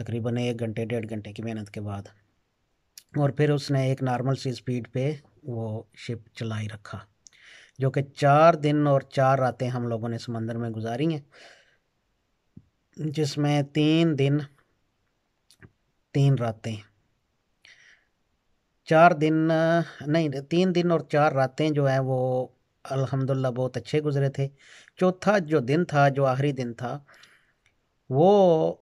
तकरीबन 1 घंटे 1.5 घंटे की मेहनत के बाद, और फिर उसने एक नॉर्मल सी स्पीड पे वो शिप चलाई रखा, जो कि 4 दिन और 4 रातें हम लोगों ने समंदर में गुजारी हैं, जिसमें 3 दिन 3 रातें 4 दिन नहीं 3 दिन और 4 रातें जो हैं वो अल्हम्दुलिल्लाह बहुत अच्छे गुजरे थे। चौथा जो दिन था, जो आखिरी दिन था, वो